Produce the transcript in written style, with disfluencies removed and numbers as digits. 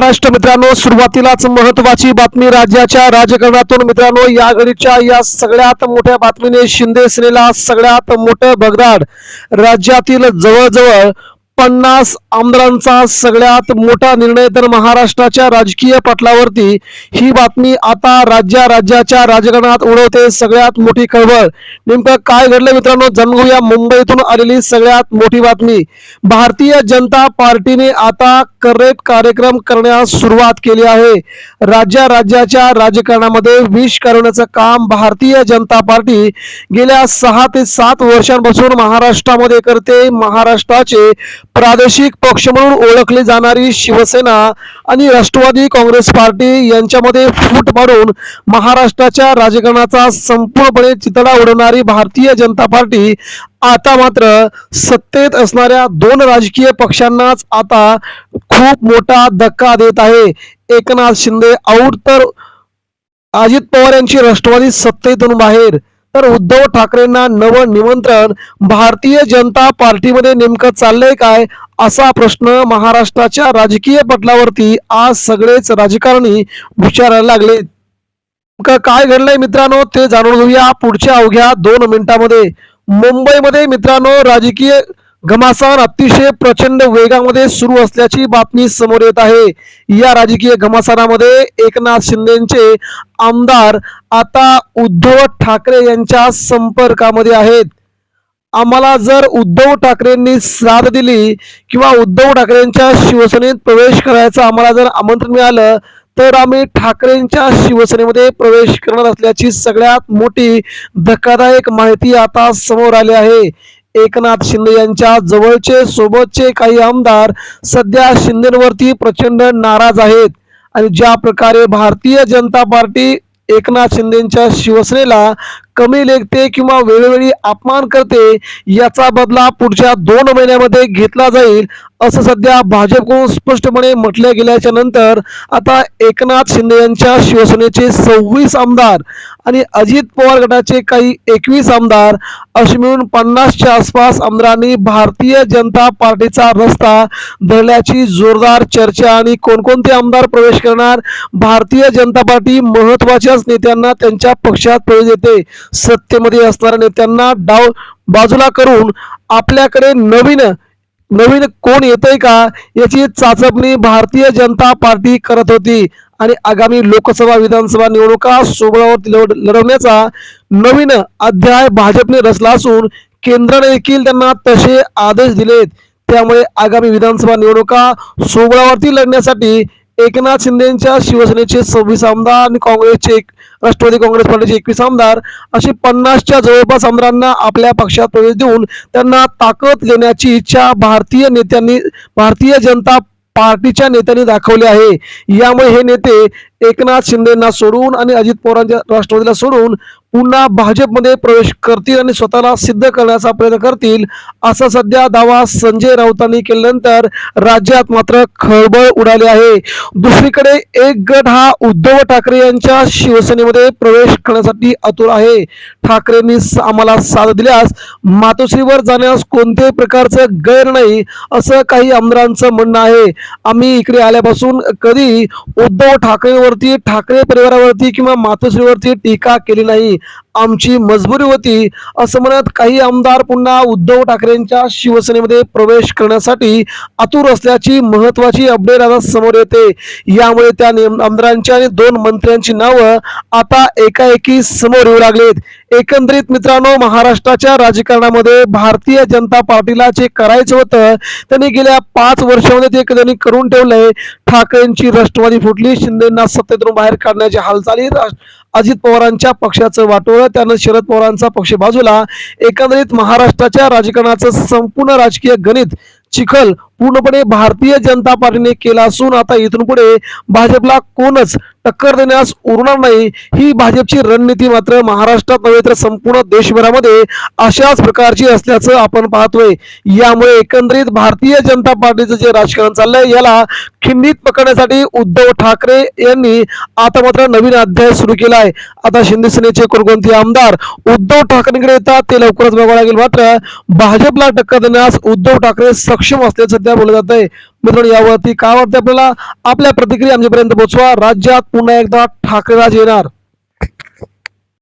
महाराष्ट्र मित्रांनो, सुरुवातीलाच महत्त्वाची बातमी राज्याच्या राजकारणातून मित्रांनो, या घडीच्या या सगळ्यात मोठ्या बातमीने शिंदे सेनेला सगळ्यात मोठं भगदाड. राज्यातील जवळजवळ 50 आमदारांचा सगळ्यात मोठा निर्णय. तर महाराष्ट्राच्या राजकीय पटलावरती ही बातमी आता राज्याच्या राजकारणात उडवते सगळ्यात मोठी खळबळ. नेमकं काय घडलं मित्रांनो, जाणून घेऊया. मुंबईतून आलेली सगळ्यात मोठी बातमी. भारतीय जनता पार्टीने आता करेक्ट कार्यक्रम करण्यास सुरुवात केली आहे. राज्याच्या राजकारणामध्ये विष करण्याचं काम भारतीय जनता पार्टी गेल्या 6 ते 7 वर्षांपासून महाराष्ट्रामध्ये करते. महाराष्ट्राचे प्रादेशिक पक्ष म्हणून ओळखली जाणारी शिवसेना आणि राष्ट्रवादी काँग्रेस पार्टी यांच्यामध्ये फूट पाडून महाराष्ट्राच्या राजकारणाचा संपूर्णपणे चितडा उडवणारी भारतीय जनता पार्टी आता मात्र सत्तेत असणाऱ्या 2 राजकीय पक्षांनाच आता खूप मोठा धक्का देत आहे. एकनाथ शिंदे आऊट तर अजित पवार यांची राष्ट्रवादी सत्तेतून बाहेर. तर उद्धव ठाकरेंना नवं निमंत्रण. भारतीय जनता पार्टीमध्ये नेमकं चाललंय काय, असा प्रश्न महाराष्ट्राच्या राजकीय पटलावरती आज सगळेच राजकारणी विचारायला लागले. काय घडलंय मित्रांनो, ते जाणून घेऊया पुढच्या अवघ्या 2 मिनिटांमध्ये. मुंबईमध्ये मित्रांनो, राजकीय घमासान अतिशय प्रचंड वेगामध्ये सुरू असल्याची बातमी समोर येत आहे. या राजकीय घमासानामध्ये एकनाथ शिंदेचे आमदार आता उद्धव ठाकरे यांच्या संपर्कामध्ये आहेत. आम्हाला जर उद्धव ठाकरेंनी साथ दिली किंवा उद्धव ठाकरेंच्या शिवसेनेत प्रवेश करायचं आम्हाला जर आमंत्रण मिळालं तर आम्ही ठाकरेंच्या शिवसेनेमध्ये प्रवेश करणार असल्याची सगळ्यात मोठी धक्कादायक माहिती आता समोर आली आहे. एकनाथ शिंदे यांच्या जवळचे सोबतचे काही आमदार सध्या शिंदेवरती प्रचंड नाराज आहेत आणि ज्या प्रकारे भारतीय जनता पार्टी एकनाथ शिंदेच्या शिवसेनेला कमी लेखते किंवा वेळोवेळी अपमान करते, याचा बदला पुढच्या 2 महिन्यामध्ये घेतला जाईल असं सध्या भाजपकडून स्पष्टपणे म्हटले गेल्याच्या नंतर आता एकनाथ शिंदे यांच्या शिवसेनेचे 26 आमदार आणि अजित पवार गटाचे काही 21 आमदार असे मिळून 50च्या आसपास आमदारांनी भारतीय जनता पार्टीचा रस्ता धरल्याची जोरदार चर्चा. आणि कोणकोणते आमदार प्रवेश करणार, भारतीय जनता पार्टी महत्त्वाच्याच नेत्यांना त्यांच्या पक्षात प्रवेश देते. सत्तेमध्ये असणाऱ्या नेत्यांना डाव बाजूला करून आपल्याकडे नवीन कोण येतंय का याची चाचपणी भारतीय जनता पार्टी करत होती आणि आगामी लोकसभा विधानसभा निवडणुका सोबळावरती लढवण्याचा नवीन अध्याय भाजपने रचला असून केंद्राने देखील त्यांना तसे आदेश दिलेत. त्यामुळे आगामी विधानसभा निवडणुका सोबळावरती लढण्यासाठी एकनाथ शिंदेच्या शिवसेनेचे 26 आमदार आणि काँग्रेसचे राष्ट्रवादी काँग्रेस पार्टीचे 21 आमदार अशी 50च्या जवळपास आमदारांना आपल्या पक्षात प्रवेश देऊन त्यांना ताकद देण्याची इच्छा भारतीय जनता पार्टीच्या नेत्यांनी दाखवली आहे. यामुळे हे नेते एकनाथ शिंदेना सोडून आणि अजित पवारांच्या राष्ट्रवादीला सोडून पुन्हा भाजपमध्ये प्रवेश करतील आणि स्वतःला सिद्ध करण्याचा प्रयत्न करतील असा सध्या दावा संजय राऊतांनी केल्यानंतर राज्यात मात्र खळबळ उडाली आहे. दुसरीकडे एक गट हा उद्धव ठाकरे यांच्या शिवसेनेमध्ये प्रवेश करण्यासाठी आतुर आहे. ठाकरेंनी आम्हाला साथ दिल्यास मातोश्रीवर जाण्यास कोणत्याही प्रकारचं गैर नाही असं काही आमदारांचं म्हणणं आहे. आम्ही इकडे आल्यापासून कधी उद्धव ठाकरेंवरती, ठाकरे परिवारावरती किंवा मातोश्रीवरती टीका केली नाही, आमची मजबुरी होती असं म्हणत काही आमदार पुन्हा उद्धव ठाकरेंच्या शिवसेनेमध्ये प्रवेश करण्यासाठी आतुर असल्याची महत्वाची अपडेट आता समोर येते. यामुळे त्या आमदारांची आणि 2 मंत्र्यांची नावं आता एकाएकी समोर येऊ लागलीत. एकंदरीत मित्रांनो, महाराष्ट्राच्या राजकारणामध्ये भारतीय जनता पार्टीला जे करायचं होतं त्यांनी गेल्या 5 वर्षामध्ये ते त्यांनी करून ठेवलंय. ठाकरेंची राष्ट्रवादी फुटली, शिंदेंना सत्तेतून बाहेर काढण्याची हालचाली, अजित पवारांच्या पक्षाचं वाटोळं, त्यानं शरद पवारांचा पक्ष बाजूला. एकंदरीत महाराष्ट्राच्या राजकारणाचं संपूर्ण राजकीय गणित चिखल पूर्णपणे भारतीय जनता पार्टीने केला असून आता इथून पुढे भाजपला कोणच टक्कर देण्यास उरणार नाही. ही भाजपची रणनीती मात्र महाराष्ट्रात नव्हे तर संपूर्ण देशभरामध्ये अशाच प्रकारची असल्याचं आपण पाहतोय. यामुळे एकंदरीत भारतीय जनता पार्टीचं जे राजकारण चाललंय याला खिंडीत पकडण्यासाठी उद्धव ठाकरे यांनी आता मात्र नवीन अध्याय सुरू केला आहे. आता शिंदे सेनेचे कोणकोणते आमदार उद्धव ठाकरेंकडे येतात ते लवकरच बघावं लागेल. मात्र भाजपला टक्कर देण्यास उद्धव ठाकरे सक्षम असल्याचं सध्या बोललं जात आहे. मित्रांनो, यावरती काय वाटतं आपल्याला? आपल्या प्रतिक्रिया आमच्यापर्यंत पोहोचवा. राज्यात पुन्हा एकदा ठाकरे राज येणार.